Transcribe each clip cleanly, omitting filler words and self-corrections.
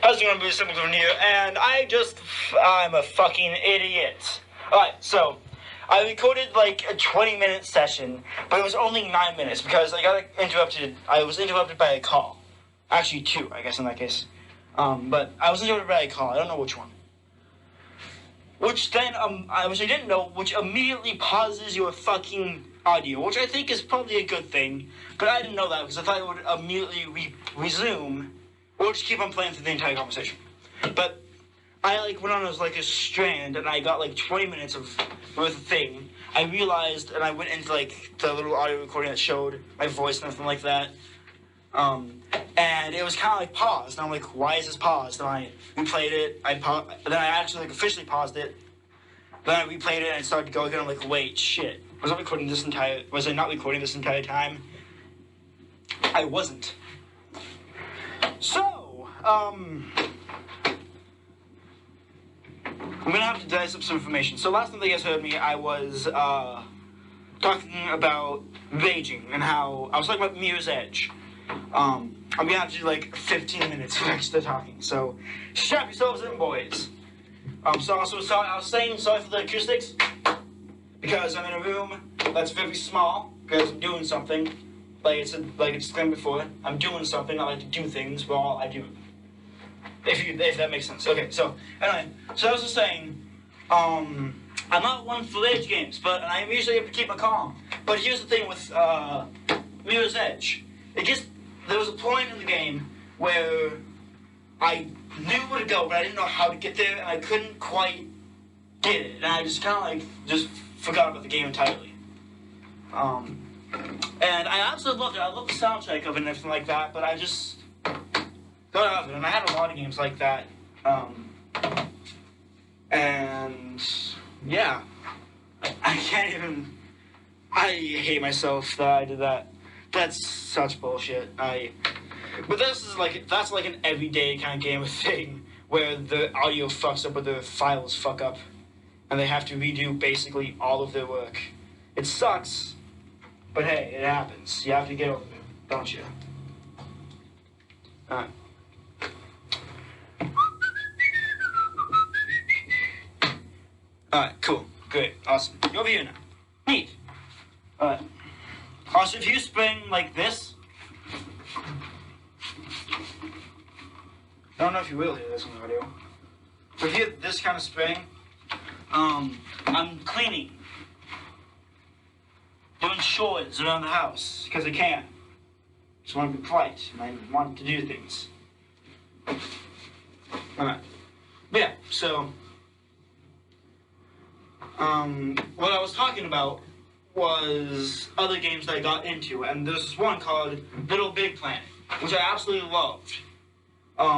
How's it going to be simple from here? And I'm a fucking idiot. Alright, so I recorded like a 20-minute session, but it was only 9 minutes because I was interrupted by a call. Actually, 2, I guess, in that case. But I was interrupted by a call. I don't know which one. Which I didn't know, which immediately pauses your fucking audio, which I think is probably a good thing. But I didn't know that because I thought it would immediately resume, or just keep on playing through the entire conversation. But I went on as a strand, and I got 20 minutes worth of thing. I realized, and I went into the little audio recording that showed my voice and everything like that. And it was kind of paused. And I'm like, why is this paused? And I replayed it. Then I actually officially paused it. Then I replayed it and it started to go again. I'm like, wait, shit. Was I not recording this entire time? I wasn't. So, I'm gonna have to dice up some information. So last time you guys heard me, I was, talking about raging and how I was talking about Mirror's Edge. I'm gonna have to do 15 minutes of extra talking, so strap yourselves in, boys. I was saying sorry for the acoustics, because I'm in a room that's very small, because I'm doing something, like it's explained before, I'm doing something, I like to do things while I do it. If that makes sense. Okay, so, anyway, so I was just saying, I'm not one for rage games, but I usually have to keep my calm. But here's the thing with, Mirror's Edge. There was a point in the game where I knew where to go, but I didn't know how to get there, and I couldn't quite get it. And I just kind of just forgot about the game entirely. And I absolutely loved it. I loved the soundtrack of it and everything like that, but I just got out of it. And I had a lot of games like that. And yeah, I can't even. I hate myself that I did that. That's such bullshit. But that's an everyday kind of game thing where the audio fucks up or the files fuck up, and they have to redo basically all of their work. It sucks, but hey, it happens. You have to get over it, don't you? Alright. Alright, cool, great, awesome. You're over here now. Neat. Alright. Also, if you spring like this, I don't know if you will hear this in the video, but if you hear this kind of spring, I'm cleaning, doing chores around the house, because I can. Just want to be polite, and I want to do things. Alright. But yeah, so, what I was talking about was other games that I got into, and there's this one called Little Big Planet, which I absolutely loved,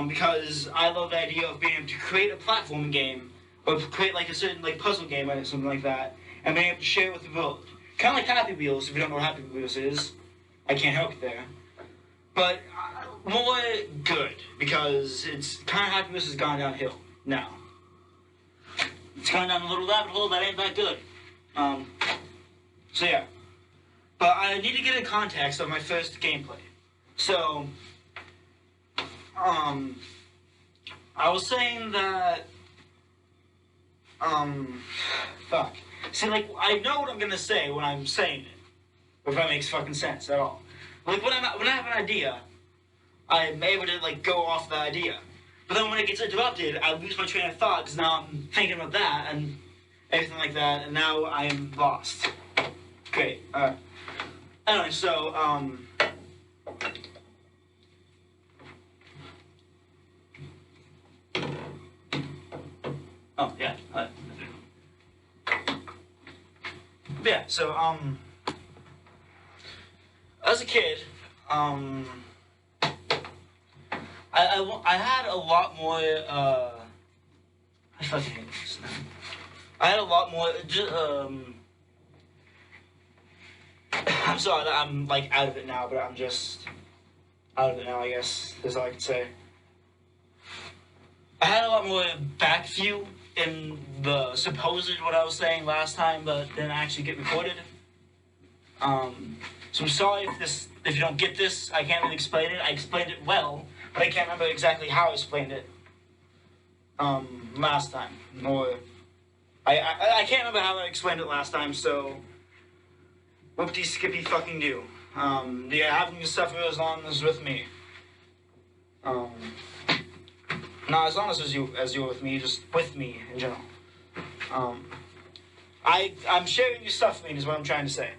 because I love the idea of being able to create a platforming game, or create a certain puzzle game or something like that, and being able to share it with the world. Kind of like Happy Wheels. If you don't know what Happy Wheels is, I can't help you there. But more good, because it's kind of Happy Wheels has gone downhill now. It's gone down a little rabbit hole that ain't that good. So yeah, but I need to get a context of my first gameplay. So, I was saying that, fuck. See, I know what I'm gonna say when I'm saying it, if that makes fucking sense at all. When I have an idea, I'm able to, go off the idea. But then when it gets interrupted, I lose my train of thought, because now I'm thinking about that, and everything like that, and now I'm lost. Great, alright. Anyway, so, oh, yeah, yeah, so, as a kid, I had a lot more, I fucking hate this. I had a lot more, I'm sorry that I'm, out of it now, but I'm just out of it now, I guess, is all I can say. I had a lot more back view in the supposed what I was saying last time, but didn't actually get recorded. So I'm sorry if you don't get this, I can't really explain it. I explained it well, but I can't remember exactly how I explained it. last time, or I can't remember how I explained it last time, so whoopty skippy fucking do. You're having to suffer as long as with me. Not as long as you're with me, just with me in general. I'm sharing your suffering is what I'm trying to say.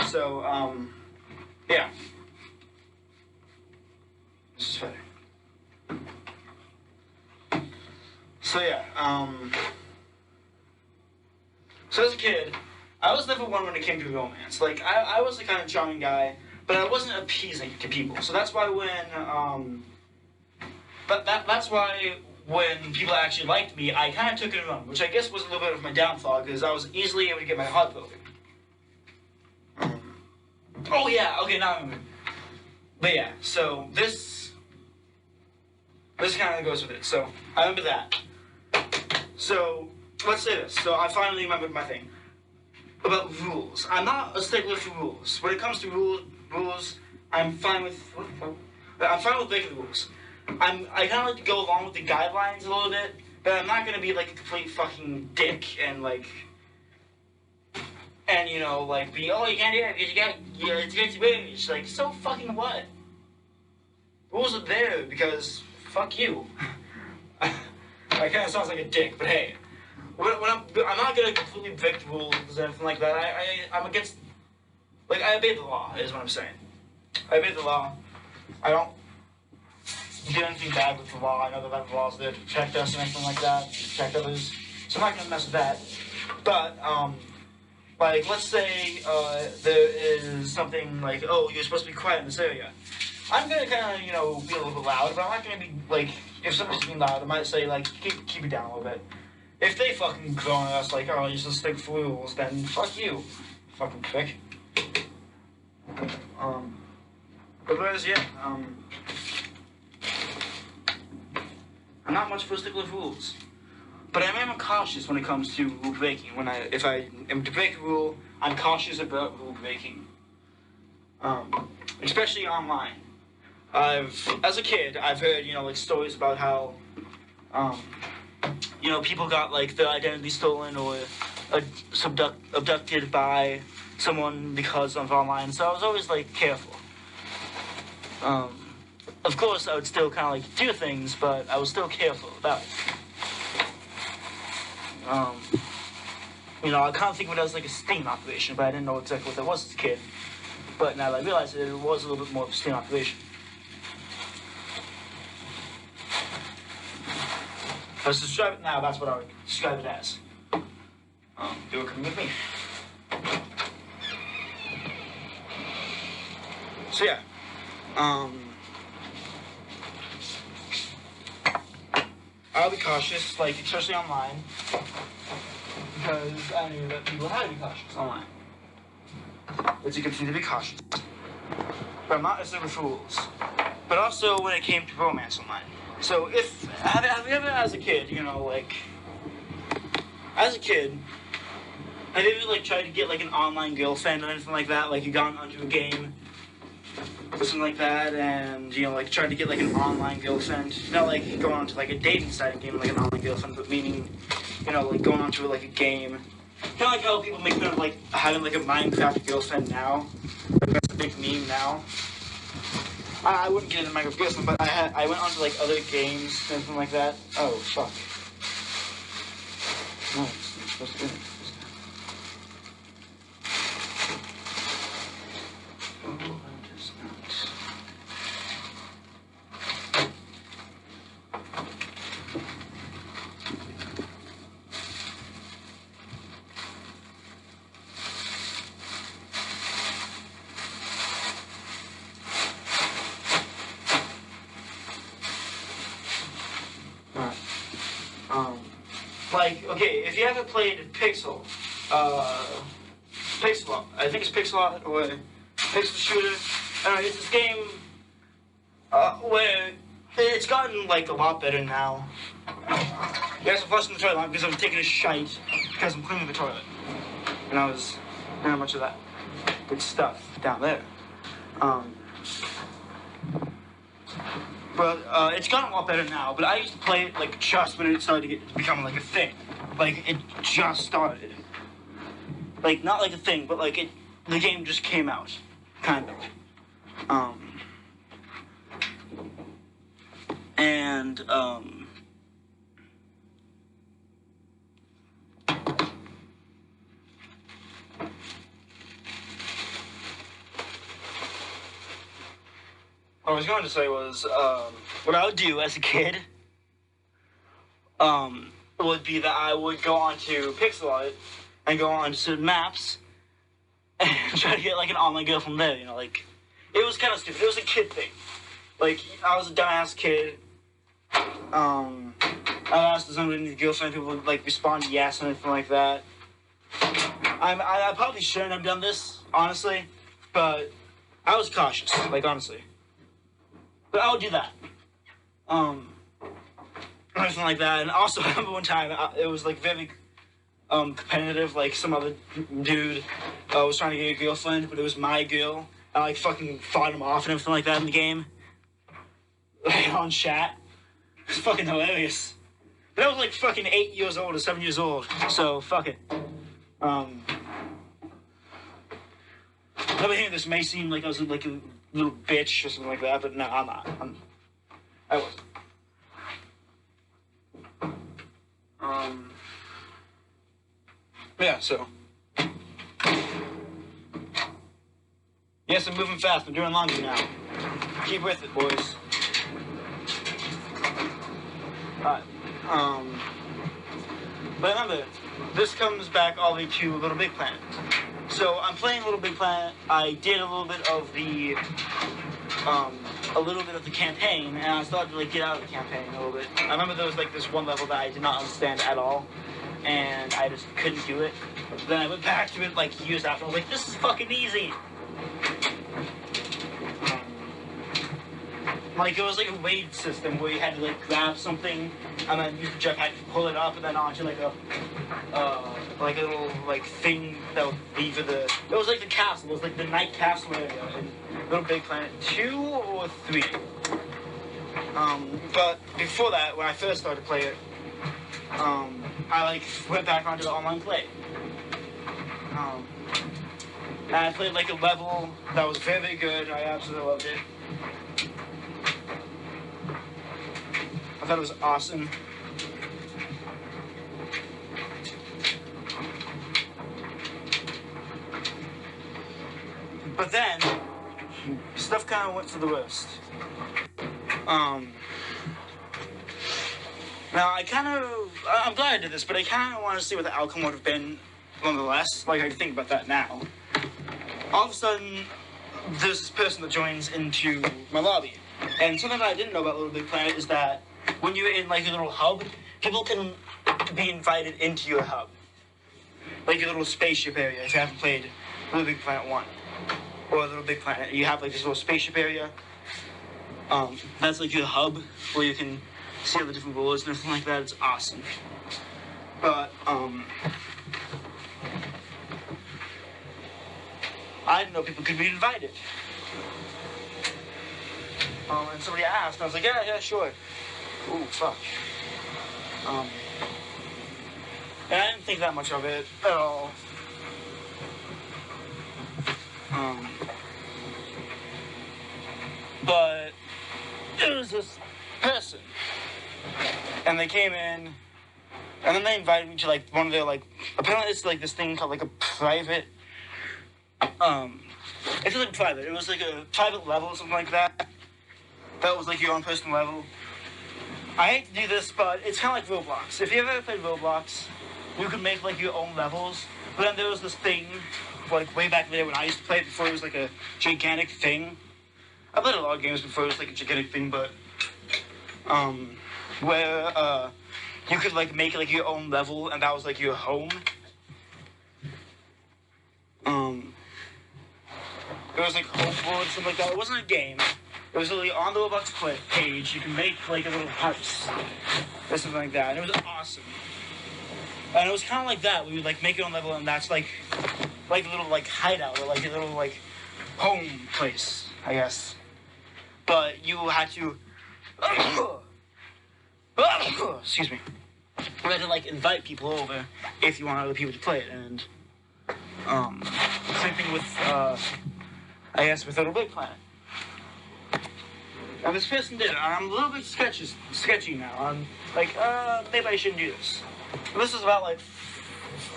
So, yeah. This is better. So yeah, so as a kid, I was never one when it came to romance. Like, I was the kind of charming guy, but I wasn't appeasing to people. So that's why that's why when people actually liked me, I kind of took it wrong, which I guess was a little bit of my downfall, because I was easily able to get my heart broken. Oh yeah, okay, now I remember. But yeah, so this kind of goes with it. So, I remember that. So, let's say this. So, I finally remembered my thing. About rules. I'm not a stickler for rules. When it comes to rules, I'm fine with breaking the rules. I kind of like to go along with the guidelines a little bit, but I'm not gonna be like a complete fucking dick and like, and you know, like be, oh, you can't do it because it's against your age. Like, so fucking what? Rules are there because fuck you. I kind of sounds like a dick, but hey. I'm not gonna completely break the rules or anything like that. I'm against, like, I obey the law, is what I'm saying. I obey the law. I don't do anything bad with the law. I know that the law's there to protect us and anything like that, to protect others. So I'm not gonna mess with that. But, like, let's say, there is something like, oh, you're supposed to be quiet in this area. I'm gonna kind of, you know, be a little bit loud, but I'm not gonna be, like, if somebody's being loud, I might say, like, keep it down a little bit. If they fucking go on us like, oh, you just stick to rules, then fuck you, fucking prick. But whereas, yeah, I'm not much for a stickler for rules. But I am cautious when it comes to rule breaking. If I am to break a rule, I'm cautious about rule breaking. Especially online. As a kid, I've heard, you know, like stories about how, you know, people got, like, their identity stolen or abducted by someone because of online, so I was always, like, careful. Of course, I would still kind of, like, do things, but I was still careful about it. You know, I kind of think of it as, like, a sting operation, but I didn't know exactly what that was as a kid. But now that I realize it was a little bit more of a sting operation. If I was to describe it now, that's what I would describe it as. They were coming with me. So yeah. I'll be cautious, like, especially online. Because I knew that people had to be cautious online. It's a good thing to be cautious. But I'm not necessarily for rules. But also when it came to romance online. So have you ever, as a kid, you know, like, as a kid, have you ever, like, tried to get, like, an online girlfriend or anything like that? Like, you got onto a game or something like that, and, you know, like, tried to get, like, an online girlfriend. Not, like, going onto, like, a dating site and getting, like, an online girlfriend, but meaning, you know, like, going onto, like, a game. Kind of like how people make fun of, like, having, like, a Minecraft girlfriend now. Like, that's a big meme now. I wouldn't get into Minecraft girlfriend, but I went onto, like, other games and something like that. Oh, fuck. No, it's supposed to be. Like, okay, if you haven't played Pixel, I think it's Pixel or Pixel Shooter. It's this game where it's gotten, like, a lot better now. You guys are flushing the toilet because I'm taking a shite because I'm cleaning the toilet. And I was not much of that good stuff down there. But it's gotten a lot better now. But I used to play it like just when it started to become like a thing. Like it just started. Like not like a thing, but like the game just came out, kind of. What I was going to say was, what I would do as a kid, would be that I would go onto Pixelart and go on to maps and try to get like an online girl from there, you know, like, it was kind of stupid. It was a kid thing. Like, I was a dumbass kid. I asked if somebody needed a girlfriend, people would like respond yes or anything like that. I probably shouldn't have done this, honestly, but I was cautious, like, honestly. But I would do that. Anything like that. And also, I remember one time, it was like very competitive, like some other dude was trying to get a girlfriend, but it was my girl. I like fucking fought him off and everything like that in the game. Like on chat. It's fucking hilarious. But I was like fucking 8 years old or 7 years old, so fuck it. Over here, this may seem like I was like a little bitch or something like that, but no, I'm not. I wasn't. Yeah, so. Yes, I'm moving fast. I'm doing laundry now. Keep with it, boys. Alright. But remember, this comes back all the way to Little Big Planet. So I'm playing Little Big Planet. I did a little bit of the campaign, and I started to like get out of the campaign a little bit. I remember there was like this one level that I did not understand at all, and I just couldn't do it. Then I went back to it like years after. I was like, this is fucking easy. Like it was like a weight system where you had to like grab something and then use the jetpack to pull it up and then onto like a little like thing that would be for the. It was like the castle. It was like the night castle area in Little Big Planet 2 or 3. But before that, when I first started to play it, I like went back onto the online play. And I played like a level that was very, very good. I absolutely loved it. I thought it was awesome. But then, stuff kind of went to the worst. Now I'm glad I did this, but I kind of want to see what the outcome would have been nonetheless. Like, I think about that now. All of a sudden, there's this person that joins into my lobby. And something that I didn't know about Little Big Planet is that when you're in, like, a little hub, people can be invited into your hub. Like your little spaceship area, if you haven't played Little Big Planet 1. Or Little Big Planet, you have, like, this little spaceship area. That's, like, your hub, where you can see all the different worlds and everything like that. It's awesome. But, I didn't know people could be invited. And somebody asked, and I was like, yeah, sure. Ooh, fuck. And I didn't think that much of it at all. But it was this person. And they came in, and then they invited me to, like, one of their, like, apparently it's, like, this thing called, like, a private, it's like private. It was, like, a private level or something like that. That was, like, your own personal level. I hate to do this, but it's kind of like Roblox. If you ever played Roblox, you could make, like, your own levels. But then there was this thing, like, way back there when I used to play it, before it was, like, a gigantic thing. I played a lot of games before it was, like, a gigantic thing, but, where, you could, like, make, like, your own level, and that was, like, your home. It was, like, Homeboard, something like that. It wasn't a game. It was literally on the Roblox page. You can make, like, a little house or something like that. And it was awesome. And it was kind of like that. We would, like, make your own level, and that's, like a little, like, hideout or, like, a little, like, home place, I guess. But you had to Excuse me. We had to like invite people over if you want other people to play it, and same thing with I guess with Little Big Planet. And this person did it, and I'm a little bit sketchy now. I'm like, maybe I shouldn't do this. This is about like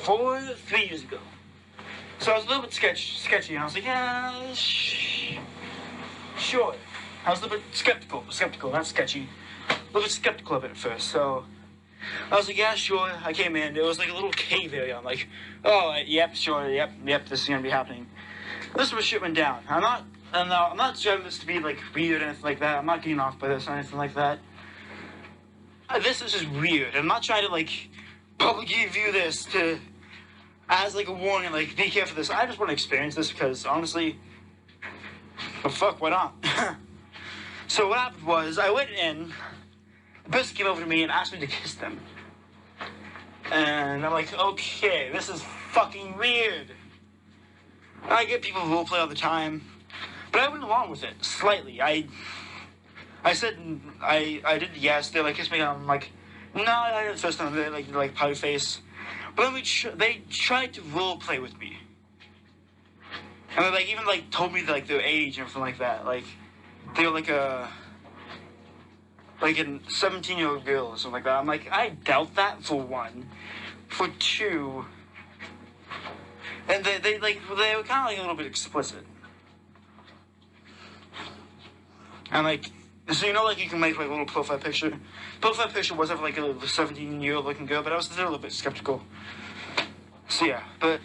3 years ago. So I was a little bit sketchy, and I was like, yeah, sure. I was a little bit skeptical, not sketchy. A little bit skeptical of it at first, so I was like, yeah, sure. I came in, it was like a little cave area. I'm like, oh, yep, sure, yep, this is gonna be happening. This was shit went down. I'm not driving this to be like weird or anything like that. I'm not getting off by this or anything like that. This is just weird. I'm not trying to like publicly view this to as like a warning, like be careful of this. I just want to experience this because honestly, well, fuck, why not? So what happened was I went in. The person came over to me and asked me to kiss them. And I'm like, okay, this is fucking weird. I get people who roleplay all the time, but I went along with it slightly. I said I did yes. They like kissed me. I'm like, no, I didn't first time. They like pouty face, but then they tried to roleplay with me, and they like even like told me like their age and everything like that. Like they were like a 17-year-old girl or something like that. I'm like, I doubt that for one, for two. And they were kind of like a little bit explicit. And like, so you know, like you can make like a little profile picture. Profile picture wasn't like a 17-year-old looking girl, but I was still a little bit skeptical. So yeah, but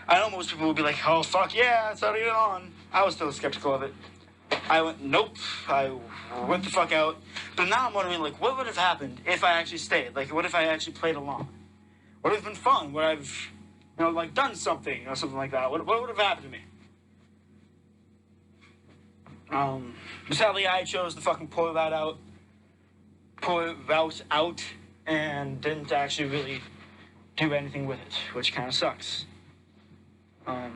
I know most people would be like, oh fuck yeah, it's already on. I was still skeptical of it. I went, nope, I went the fuck out. But now I'm wondering, like, what would have happened if I actually stayed? Like, what if I actually played along? Would have been fun? Would I've, you know, like, done something or something like that? What would have happened to me? Sadly, I chose to fucking pull that route out, and didn't actually really do anything with it, which kind of sucks. But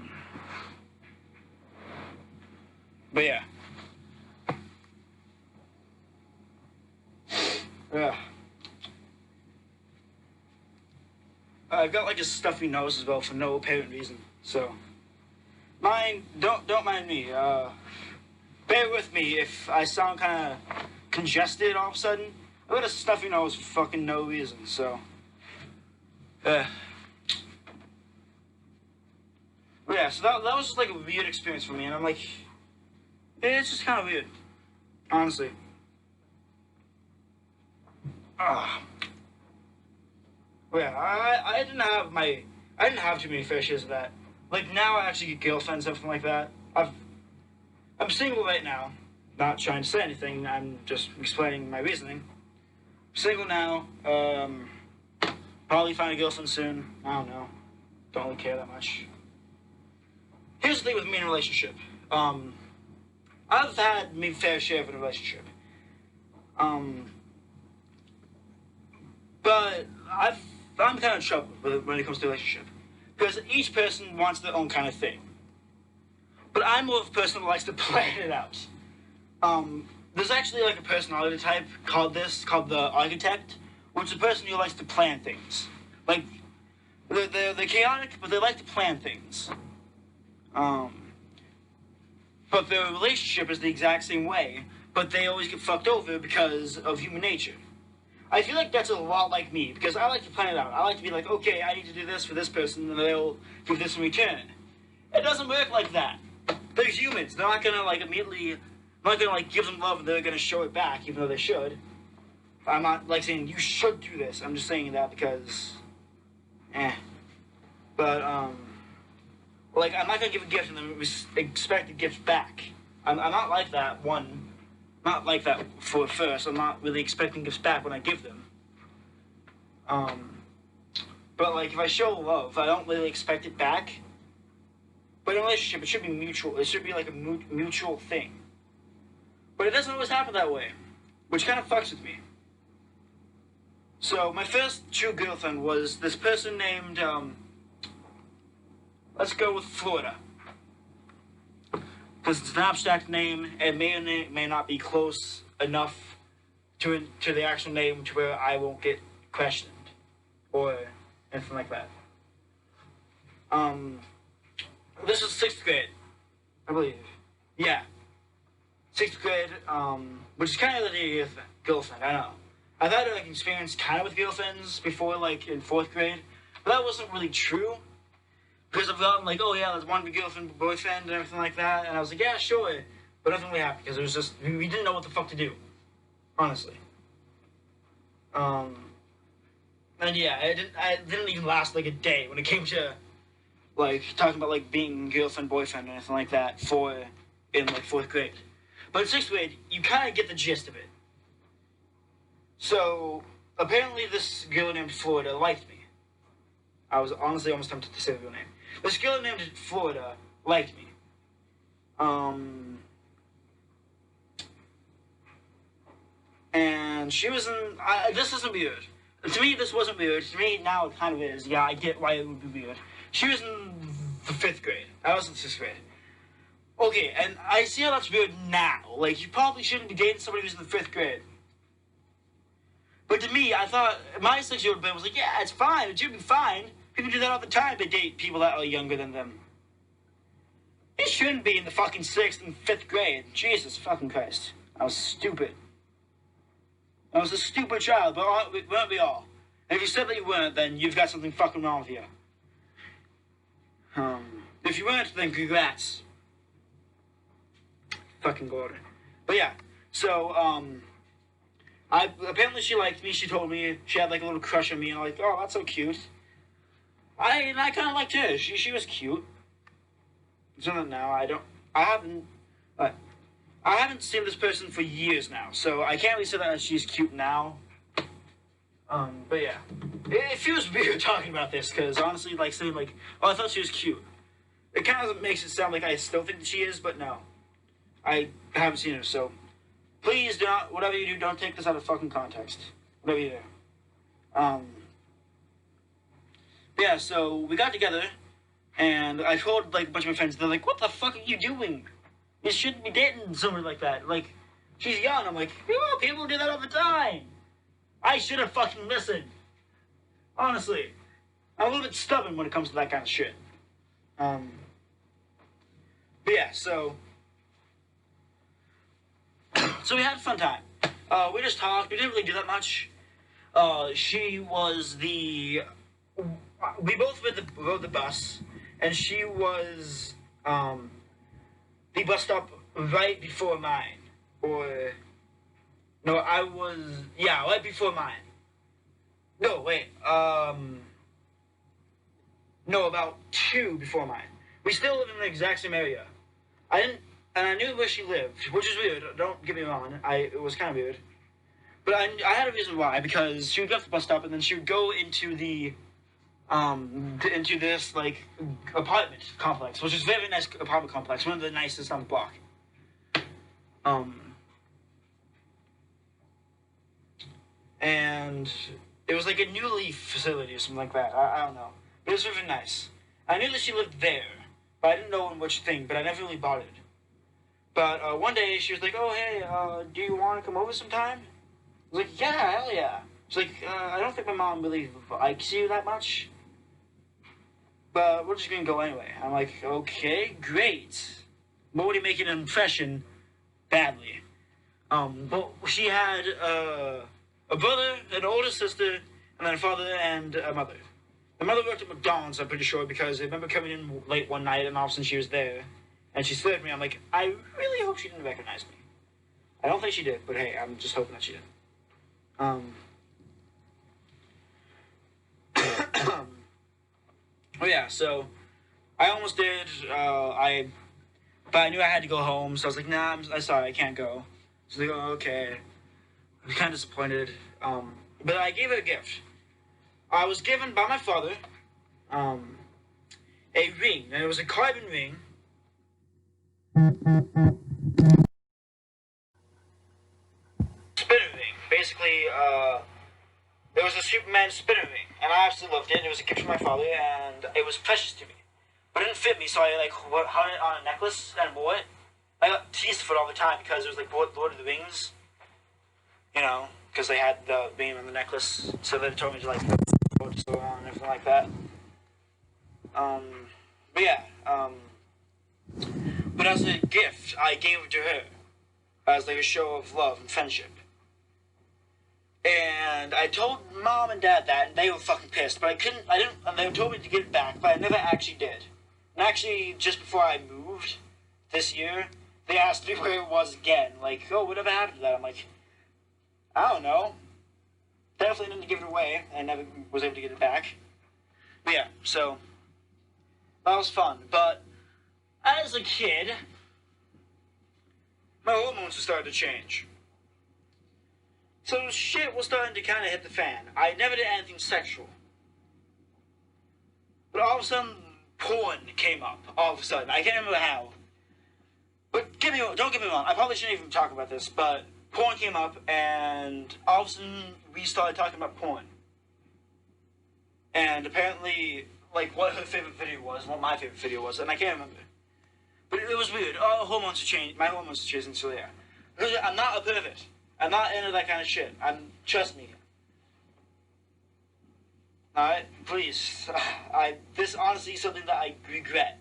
yeah. Yeah. I've got like a stuffy nose as well for no apparent reason, so don't mind me. Bear with me if I sound kind of congested all of a sudden. I've got a stuffy nose for fucking no reason, so but yeah, so that was just like a weird experience for me, and I'm like, it's just kind of weird, honestly. Well, yeah, I didn't have too many fair shares of that. Like now I actually get girlfriends and something like that. I'm single right now. Not trying to say anything, I'm just explaining my reasoning. I'm single now, probably find a girlfriend soon. I don't know. Don't really care that much. Here's the thing with me in a relationship. I've had my fair share of a relationship. But I'm kind of troubled when it comes to a relationship. Because each person wants their own kind of thing. But I'm more of a person who likes to plan it out. There's actually like a personality type called the architect, which is a person who likes to plan things. Like, they're chaotic, but they like to plan things. But their relationship is the exact same way, but they always get fucked over because of human nature. I feel like that's a lot like me, because I like to plan it out. I like to be like, okay, I need to do this for this person, and they'll give this in return. It doesn't work like that. They're humans. They're not gonna like immediately, I'm not gonna like give them love and they're gonna show it back, even though they should. I'm not like saying you should do this. I'm just saying that because, But like I'm not gonna give a gift and then expect a gift back. I'm not like that. Not like that for first. I'm not really expecting gifts back when I give them. But like if I show love, I don't really expect it back. But in a relationship, it should be mutual. It should be like a mutual thing. But it doesn't always happen that way, which kind of fucks with me. So my first true girlfriend was this person named, let's go with Florida. Because it's an abstract name, and may or may not be close enough to the actual name to where I won't get questioned or anything like that. This was 6th grade, I believe. Yeah. 6th grade, which is kind of the girlfriend, I know. I've had like experience kind of with girlfriends before, like in 4th grade, but that wasn't really true. Because I've gotten like, oh yeah, there's one girlfriend, boyfriend, and everything like that, and I was like, yeah, sure, but nothing really happened because it was just, we didn't know what the fuck to do, honestly. And yeah, I didn't even last like a day when it came to like talking about like being girlfriend, boyfriend, or anything like that in like 4th grade. But in 6th grade, you kind of get the gist of it. So apparently, this girl named Florida liked me. I was honestly almost tempted to say the real name. This girl named Florida liked me. And she was in. This isn't weird. To me, this wasn't weird. To me, now it kind of is. Yeah, I get why it would be weird. She was in the 5th grade. I was in 6th grade. Okay, and I see how that's weird now. Like, you probably shouldn't be dating somebody who's in the 5th grade. But to me, I thought, my 6-year-old brain was like, yeah, it's fine. It should be fine. People do that all the time. They date people that are younger than them. You shouldn't be in the fucking 6th and 5th grade. Jesus fucking Christ. I was stupid. I was a stupid child, but weren't we all? And if you said that you weren't, then you've got something fucking wrong with you. If you weren't, then congrats. Fucking Gordon. But yeah, so, apparently she liked me. She told me she had like a little crush on me, and I'm like, oh, that's so cute. I kind of liked her. She was cute. So now I haven't seen this person for years now, so I can't really say that she's cute now. But yeah, it feels weird talking about this because honestly, like saying like, oh, I thought she was cute. It kind of makes it sound like I still think that she is, but no, I haven't seen her. So please do not, whatever you do, don't take this out of fucking context. Whatever you do. Yeah, so we got together, and I told like a bunch of my friends. They're like, "What the fuck are you doing? You shouldn't be dating someone like that. Like, she's young." I'm like, "Oh, people do that all the time." I should have fucking listened. Honestly, I'm a little bit stubborn when it comes to that kind of shit. But yeah, so we had a fun time. We just talked. We didn't really do that much. She was the. We both rode the bus, and she was the bus stop right before mine, or no, I was right before mine. No, wait, no, about 2 before mine. We still live in the exact same area. And I knew where she lived, which is weird. Don't get me wrong. It was kind of weird, but I had a reason why, because she would go to the bus stop and then she would go into into this like apartment complex, which is a very nice apartment complex, one of the nicest on the block. And it was like a new leaf facility or something like that. I don't know, but it was really nice. I knew that she lived there, but I didn't know in which thing. But I never really bothered. But one day she was like, "Oh hey, do you want to come over sometime?" I was like, "Yeah, hell yeah." She's like, "I don't think my mom really likes you that much, but we're just gonna go anyway." I'm like, "Okay, great." I'm already making an impression badly. But she had a brother, an older sister, and then a father and a mother. The mother worked at McDonald's, I'm pretty sure, because I remember coming in late one night and all of a sudden she was there. And she stared at me. I'm like, I really hope she didn't recognize me. I don't think she did, but hey, I'm just hoping that she did. Oh yeah, so I almost did. But I knew I had to go home, so I was like, nah, I'm sorry, I can't go. So they go, okay. I was kind of disappointed. But I gave her a gift. I was given by my father a ring, and it was a carbon ring. Spinner ring. Basically, it was a Superman spinner ring, and I absolutely loved it. It was a gift from my father, and it was precious to me. But it didn't fit me, so I like hung it on a necklace and wore it. I got teased for it all the time because it was like Lord of the Rings. you know, because they had the beam and the necklace, so they told me to like go to so on and everything like that. But yeah, but as a gift, I gave it to her as like a show of love and friendship. And I told mom and dad that, and they were fucking pissed. But I didn't, and they told me to give it back, but I never actually did. And actually, just before I moved this year, they asked me where it was again. Like, oh, whatever happened to that? I'm like, I don't know. Definitely didn't give it away. I never was able to get it back. But yeah, so that was fun. But as a kid, my hormones started to change. So shit was starting to kind of hit the fan. I never did anything sexual. But all of a sudden, porn came up. All of a sudden. I can't remember how. But don't get me wrong. I probably shouldn't even talk about this, but porn came up, and all of a sudden, we started talking about porn. And apparently, like, what her favorite video was, what my favorite video was, and I can't remember. But it was weird. All hormones have changed. My hormones have changed, so yeah. I'm not a pervert. I'm not into that kind of shit. Trust me. Alright? Please. This honestly is something that I regret.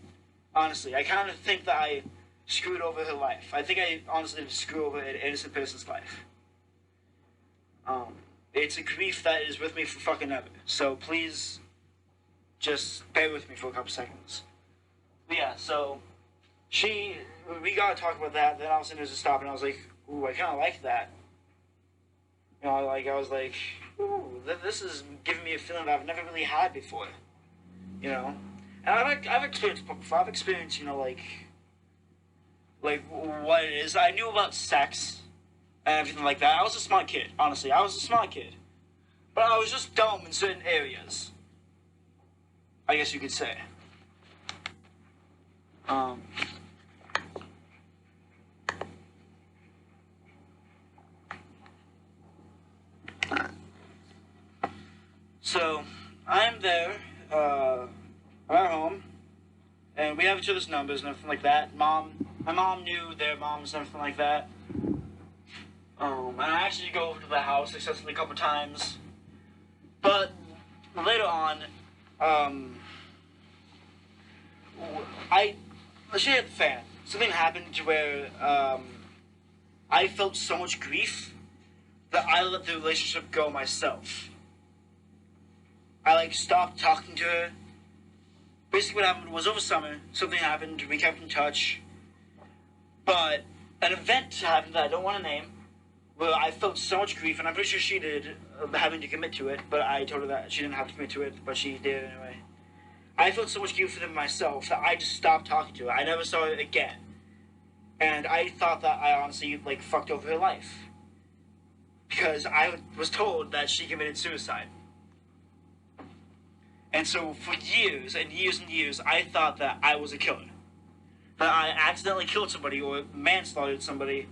Honestly. I kind of think that I screwed over her life. I think I honestly screwed over an innocent person's life. It's a grief that is with me for fucking ever. So please, just bear with me for a couple seconds. But yeah, so, we gotta talk about that, then all of a sudden there's a stop, and I was like, ooh, I kinda like that. You know, like, I was like, ooh, this is giving me a feeling that I've never really had before. You know? And I've experienced before. I've experienced, you know, like what it is. I knew about sex and everything like that. I was a smart kid, honestly. I was a smart kid. But I was just dumb in certain areas, I guess you could say. So, I'm there, I'm at home, and we have each other's numbers and everything like that. My mom knew their moms and everything like that. And I actually go over to the house successfully a couple times. But, later on, let's say at the fan, something happened to where, I felt so much grief that I let the relationship go myself. I, like, stopped talking to her. Basically what happened was over summer, something happened, we kept in touch. But an event happened that I don't want to name, where I felt so much grief, and I'm pretty sure she did, having to commit to it, but I told her that she didn't have to commit to it, but she did anyway. I felt so much grief for them myself that I just stopped talking to her. I never saw her again. And I thought that I honestly, like, fucked over her life. Because I was told that she committed suicide. And so for years and years and years, I thought that I was a killer. That I accidentally killed somebody or manslaughtered somebody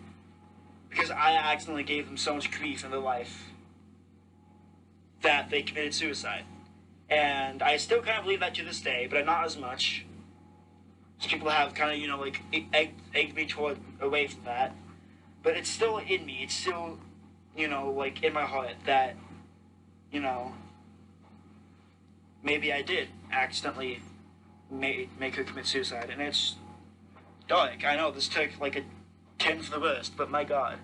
because I accidentally gave them so much grief in their life that they committed suicide. And I still kind of believe that to this day, but not as much. So people have kind of, you know, like, egged me away from that. But it's still in me. It's still, you know, like, in my heart that, you know, maybe I did accidentally make her commit suicide. And it's dark. I know this took, like, a 10 for the worst, but my God.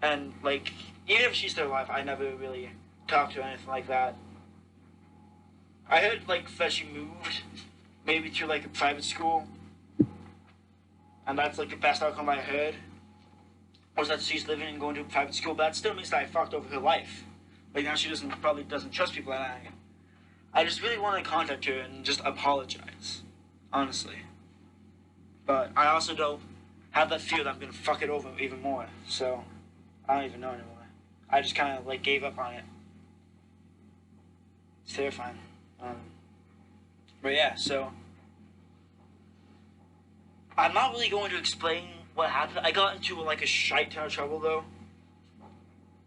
And, like, even if she's still alive, I never really talked to her or anything like that. I heard, like, that she moved, maybe to, like, a private school. And that's, like, the best outcome I heard. Was that she's living and going to a private school. But that still means that I fucked over her life. Like, now she probably doesn't trust people, and I just really want to contact her and just apologize. Honestly. But I also don't have that fear that I'm going to fuck it over even more. So, I don't even know anymore. I just kind of, like, gave up on it. It's terrifying. But yeah, so I'm not really going to explain what happened. I got into, like, a shite ton of trouble, though.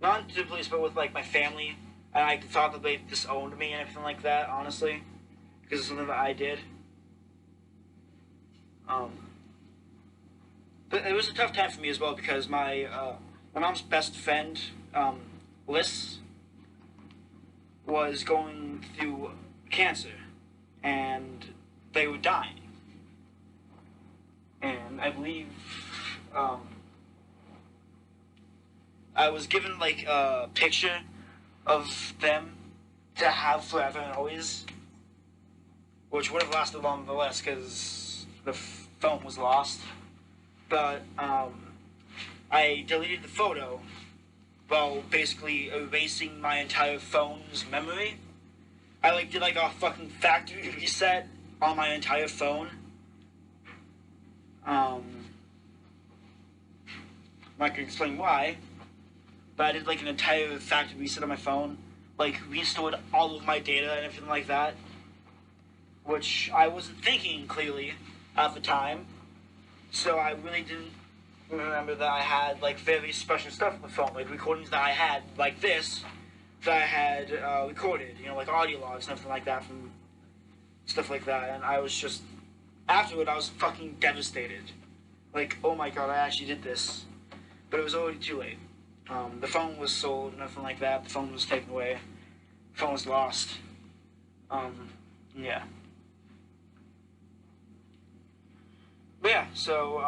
Not into the police, but with, like, my family. And I thought that they disowned me and everything like that, honestly. Because it's something that I did. But it was a tough time for me as well, because my mom's best friend, Liz was going through cancer, and they were dying. And I believe I was given like a picture of them to have forever and always, which would have lasted long nonetheless because the phone was lost. But I deleted the photo while basically erasing my entire phone's memory. I like did like a fucking factory reset on my entire phone. I can explain why, but I did like an entire factory reset on my phone, like restored all of my data and everything like that, which I wasn't thinking clearly at the time, so I really didn't remember that I had like very special stuff on the phone, like recordings that I had like this, that I had recorded, you know, like audio logs and everything like that from stuff like that, and I was just, afterward I was fucking devastated. Like, oh my god, I actually did this. But it was already too late. The phone was sold and everything like that. The phone was taken away. The phone was lost. Yeah. But yeah, so,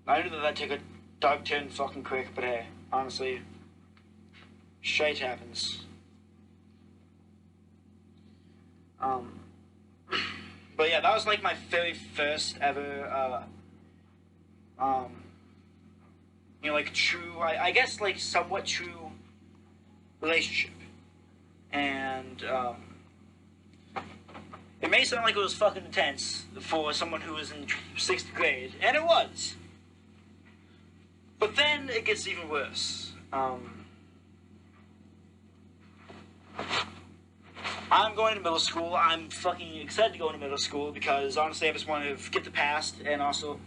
I knew that that'd take a dark turn fucking quick, but hey, honestly, shit happens. But yeah, that was like my very first ever, you know, like true, I guess like somewhat true relationship. And, it may sound like it was fucking intense for someone who was in 6th grade, and it was. But then it gets even worse. I'm going to middle school. I'm fucking excited to go into middle school because honestly I just want to get the past, and also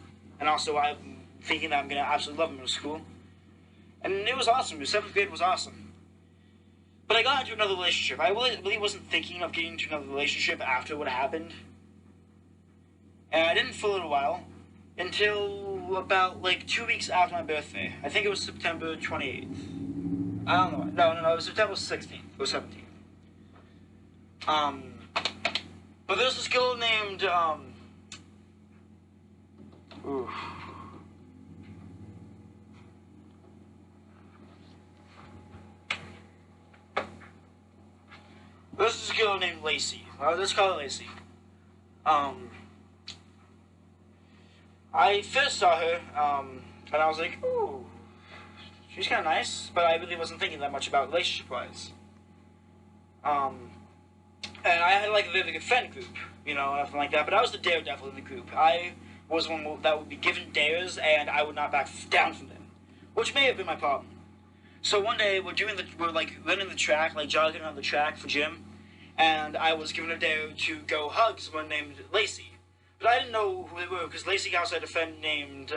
I'm thinking that I'm gonna absolutely love middle school. And it was awesome. 7th grade was awesome. But I got into another relationship. I really wasn't thinking of getting into another relationship after what happened. And I didn't for a little while until about like 2 weeks after my birthday. I think it was September 28th. I don't know. No, it was September 16th or 17th. But there's this girl named, There's this girl named Lacey. Let's call her Lacey. I first saw her, and I was like, ooh, she's kind of nice, but I really wasn't thinking that much about relationship-wise. And I had like a very good friend group, you know, nothing like that, but I was the daredevil in the group. I was one that would be given dares, and I would not back down from them, which may have been my problem. So one day, we're like running the track, like jogging around the track for gym, and I was given a dare to go hug someone named Lacey. But I didn't know who they were, because Lacey also had a friend named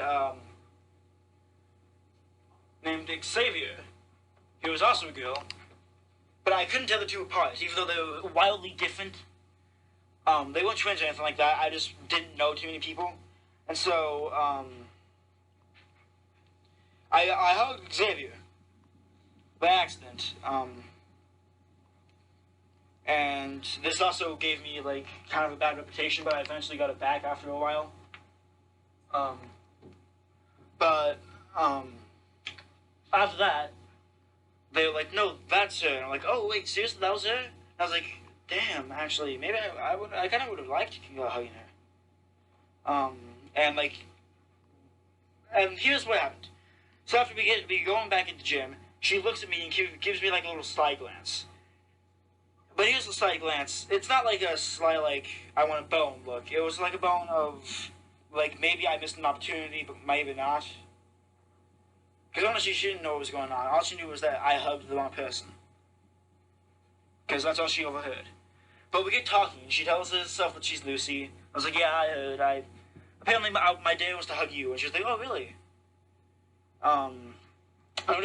Xavier. He was also a girl. But I couldn't tell the two apart, even though they were wildly different. They weren't twins or anything like that. I just didn't know too many people. And so, I hugged Xavier by accident. And this also gave me, like, kind of a bad reputation, but I eventually got it back after a while. After that, they were like, no, that's her. And I'm like, oh, wait, seriously, that was her? And I was like, damn, actually, maybe I kind of would have liked hugging her. And here's what happened. So after we going back into gym, she looks at me and gives me, like, a little sly glance. But here's the sly glance. It's not like a sly, like, I want a bone look. It was like a bone of, like, maybe I missed an opportunity, but maybe not. Because honestly, she didn't know what was going on. All she knew was that I hugged the wrong person. Because that's all she overheard. But we get talking, and she tells us stuff that she's Lucy. I was like, yeah, I heard. Apparently, my dare was to hug you. And she was like, oh, really? And we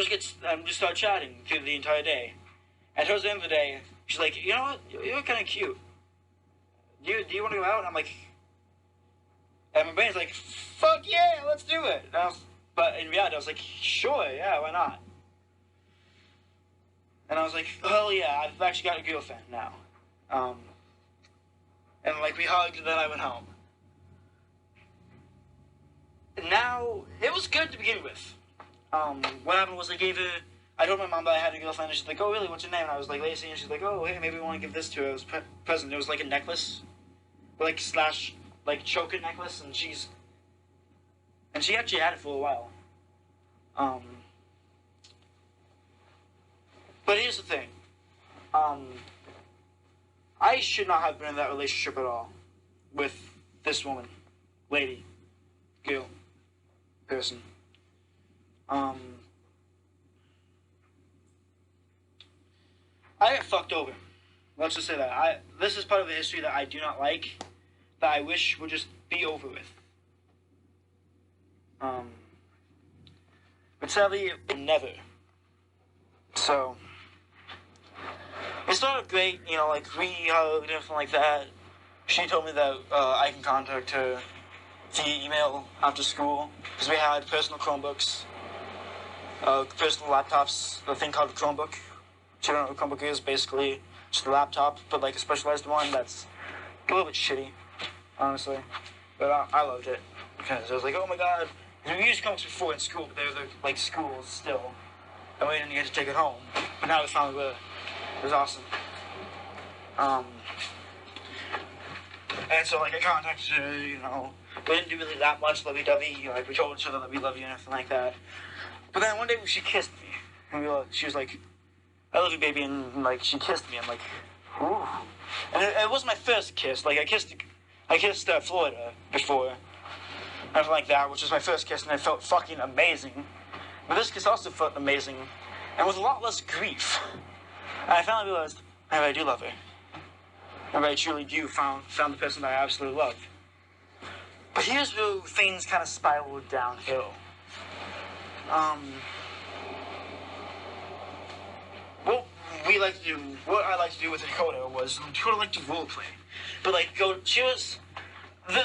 just start chatting through the entire day. And towards the end of the day, she's like, you know what? You're kind of cute. Do you want to go out? And I'm like, and my brain's like, fuck yeah, let's do it. But in reality, I was like, sure, yeah, why not? And I was like, oh yeah, I've actually got a girlfriend now. And like we hugged, and then I went home. And now, it was good to begin with. What happened was I told my mom that I had a girlfriend, and she's like, oh really, what's your name? And I was like, Lacey, and she's like, oh hey, maybe we want to give this to her. It was a present. It was like a necklace. Like choker necklace, and she actually had it for a while. But here's the thing. I should not have been in that relationship at all with this woman, lady, girl, person. I got fucked over. Let's just say that. This is part of the history that I do not like, that I wish would just be over with. But sadly, it never. So, it started great, you know, like, we hugged and everything like that. She told me that I can contact her via email after school, because we had personal Chromebooks, personal laptops, a thing called a Chromebook. If you don't know what a Chromebook is, basically just a laptop, but like a specialized one that's a little bit shitty, honestly. But I loved it, because I was like, oh my god. We used Chromebooks before in school, but they were like schools still, and we didn't get to take it home. But now we finally were. It was awesome. And so like I contacted her, you know, we didn't do really that much lovey-dovey, like we told each other that we love you and everything like that. But then one day she kissed me, and she was like, I love you baby, and like she kissed me, I'm like, ooh. And it was my first kiss, like I kissed Florida before, everything like that, which was my first kiss, and it felt fucking amazing. But this kiss also felt amazing, and with a lot less grief. And I finally realized, maybe I do love her. Maybe I truly do found the person that I absolutely love. But here's where things kind of spiraled downhill. What I like to do with Dakota was, Dakota liked to roleplay. But like, the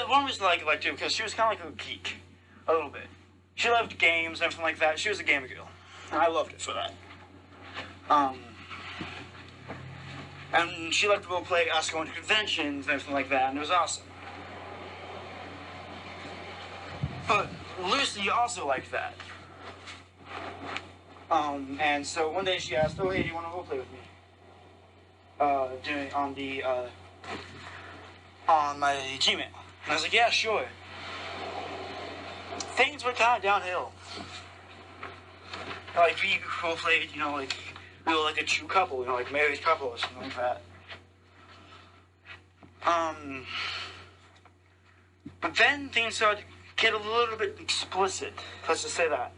one reason I liked to do, because she was kind of like a geek. A little bit. She loved games and everything like that. She was a gamer girl. And I loved it for that. And she liked to roleplay, us going to conventions and everything like that, and it was awesome. But Lucy also liked that. And so one day she asked, oh hey, do you want to roleplay with me? On my Gmail. And I was like, yeah, sure. Things were kind of downhill. Like, we roleplayed, you know, like, we were like a true couple, you know, like married couple or something like that. But then things started to get a little bit explicit. Let's just say that.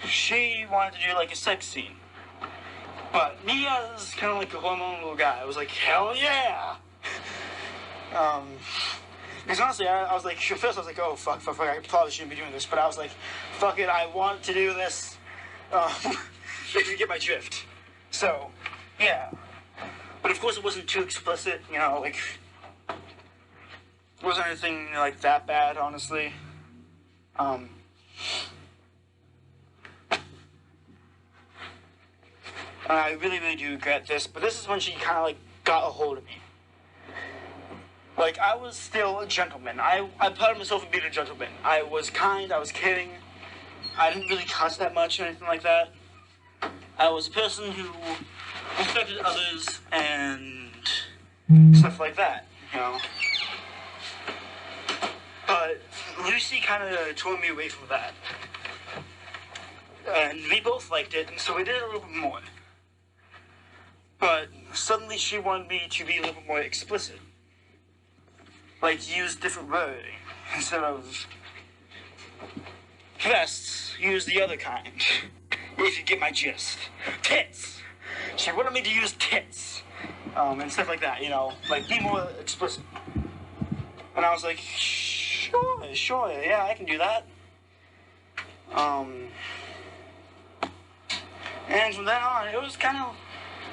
She wanted to do like a sex scene. But me as kind of like a hormonal guy, I was like, hell yeah! Because honestly, I was like, at first I was like, oh fuck, I probably shouldn't be doing this. But I was like, fuck it, I want to do this. If you get my drift. So, yeah. But of course it wasn't too explicit, you know, like, it wasn't anything like that bad, honestly. And I really, really do regret this, but this is when she kind of like got a hold of me. Like, I was still a gentleman. I prided myself in being a gentleman. I was kind, I was caring. I didn't really cuss that much or anything like that. I was a person who respected others and stuff like that, you know. But Lucy kind of tore me away from that. And we both liked it, and so we did it a little bit more. But suddenly she wanted me to be a little bit more explicit. Like, use different wording. Instead of vests, use the other kind. If you get my gist. Tits! She wanted me to use tits. And stuff like that, you know. Like, be more explicit. And I was like, sure, yeah, I can do that. And from then on, it was kind of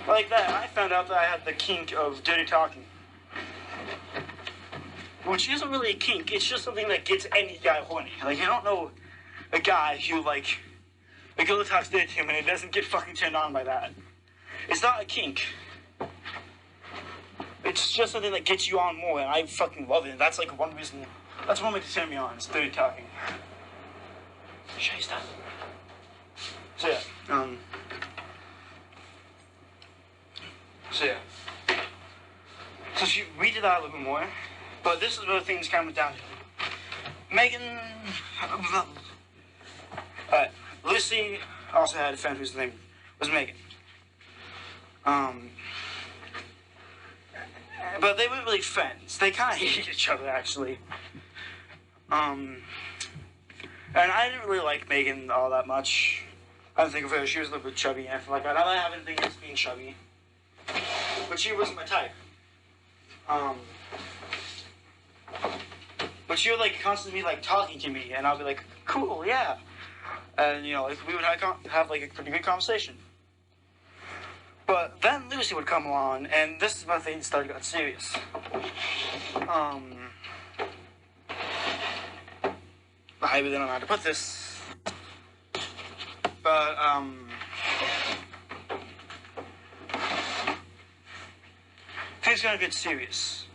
like that. I found out that I had the kink of dirty talking. Which isn't really a kink, it's just something that gets any guy horny. Like, you don't know a guy who, like, A girl talks dirty to him and it doesn't get fucking turned on by that. It's not a kink. It's just something that gets you on more, and I fucking love it. That's like one reason. That's one way to turn me on. It's dirty talking. Should I stop? So yeah. So we did that a little bit more, but this is where things kind of down to. Megan. Lucy also had a friend whose name was Megan. But they weren't really friends. They kind of hated each other, actually. And I didn't really like Megan all that much. I didn't think of her. She was a little bit chubby and everything like that. I don't have anything against being chubby. But she wasn't my type. But she would, like, constantly be, like, talking to me, and I'll be like, cool, yeah. And, you know, like, we would have like, a pretty good conversation. But then Lucy would come along, and this is when things started getting serious. I really don't know how to put this. But, things gonna get serious.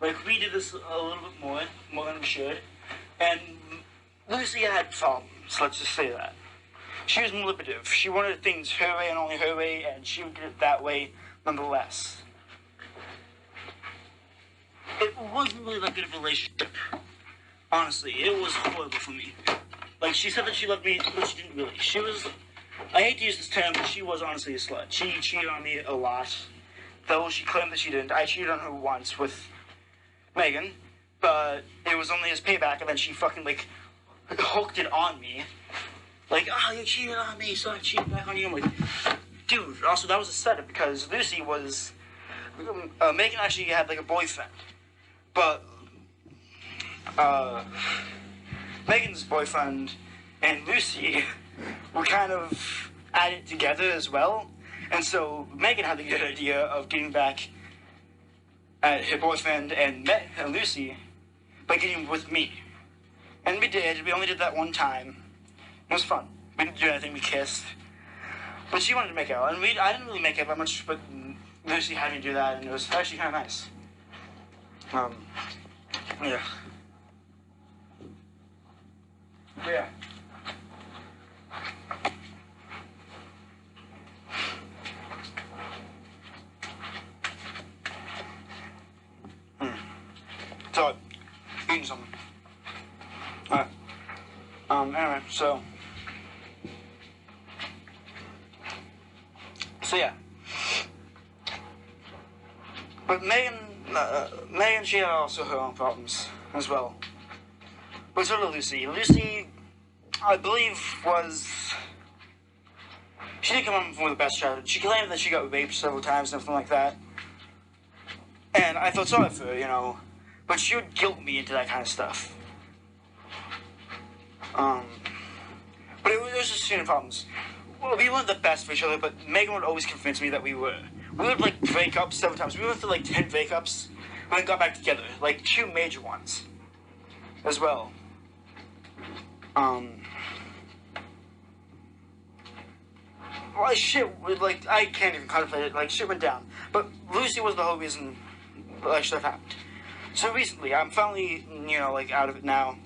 Like, we did this a little bit more than we should, and Lucy had problems, let's just say that. She was manipulative. She wanted things her way and only her way, and she would get it that way nonetheless. It wasn't really that good of a relationship. Honestly, it was horrible for me. Like, she said that she loved me, but she didn't really. She was, I hate to use this term, but she was honestly a slut. She cheated on me a lot, though she claimed that she didn't. I cheated on her once with Megan, but it was only as payback, and then she fucking, like, hooked it on me. Like, oh, you cheated on me, so I cheated back on you. I'm like, dude, also, that was a setup, because Lucy was, Megan actually had, like, a boyfriend, but, Megan's boyfriend and Lucy were kind of at it together as well, and so Megan had the good idea of getting back at her boyfriend and Lucy by getting with me. And we did. We only did that one time. It was fun. We didn't do anything. We kissed. But she wanted to make out. And I didn't really make out that much, but Lucy had me do that, and it was actually kind of nice. Yeah. Yeah. So, eating something. Alright. Anyway, so yeah. But Megan, she had also her own problems as well. But so did Lucy. Lucy, I believe, she didn't come up with the best childhood. She claimed that she got raped several times and everything like that. And I felt sorry for her, you know. But she would guilt me into that kind of stuff. But it was just certain problems. Well, we weren't the best for each other, but Megan would always convince me that we were. We would, like, break up several times. We went through, like, 10 breakups, and then got back together. Like, 2 major ones. As well. Well, shit, like, I can't even contemplate it. Like, shit went down. But Lucy was the whole reason, like, stuff happened. So recently, I'm finally, you know, like, out of it now.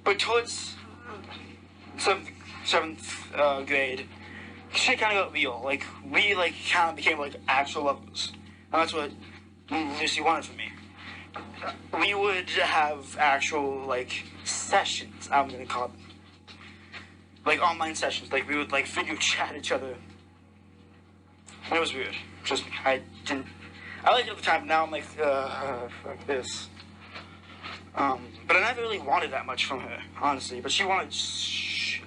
But towards 7th grade, shit kind of got real. Like, we, like, kind of became, like, actual lovers. And that's what Lucy wanted from me. We would have actual, like, sessions, I'm gonna call them. Like, online sessions. Like, we would, like, video chat each other. And it was weird. Trust me, I liked it at the time, now I'm like, fuck this. But I never really wanted that much from her, honestly. But she wanted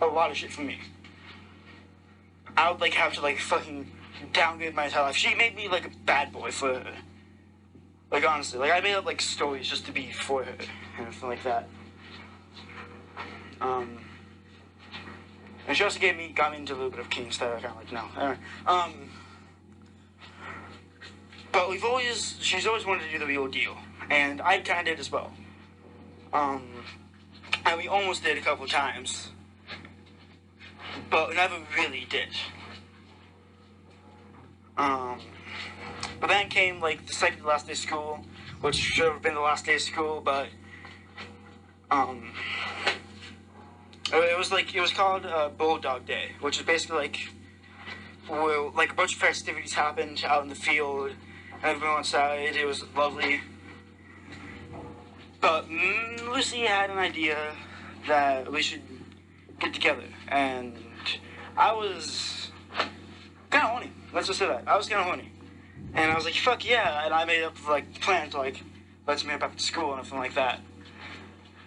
a lot of shit from me. I would, like, have to, like, fucking downgrade my entire life. She made me, like, a bad boy for her. Like, honestly. Like, I made up, like, stories just to be for her. And everything like that. And she also got me into a little bit of kink stuff. I kind of like, no. Anyway, But she's always wanted to do the real deal, and I kind of did as well. And we almost did a couple times, but we never really did. But then came like the second to last day of school, which should have been the last day of school, but it was called Bulldog Day, which is basically like a bunch of festivities happened out in the field, and everyone outside. It was lovely. But Lucy had an idea that we should get together, and I was kind of horny. Let's just say that. I was kind of horny. And I was like, fuck yeah, and I made up like plan to like, let's meet up after school and everything like that.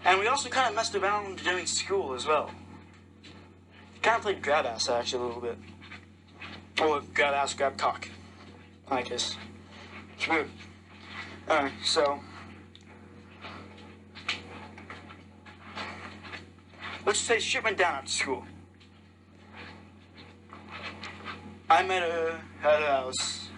And we also kind of messed around during school as well. Kind of played grab ass actually a little bit. Or grab ass, grab cock, I guess. It's weird. Alright, so let's just say shit went down after school. I met her at her house.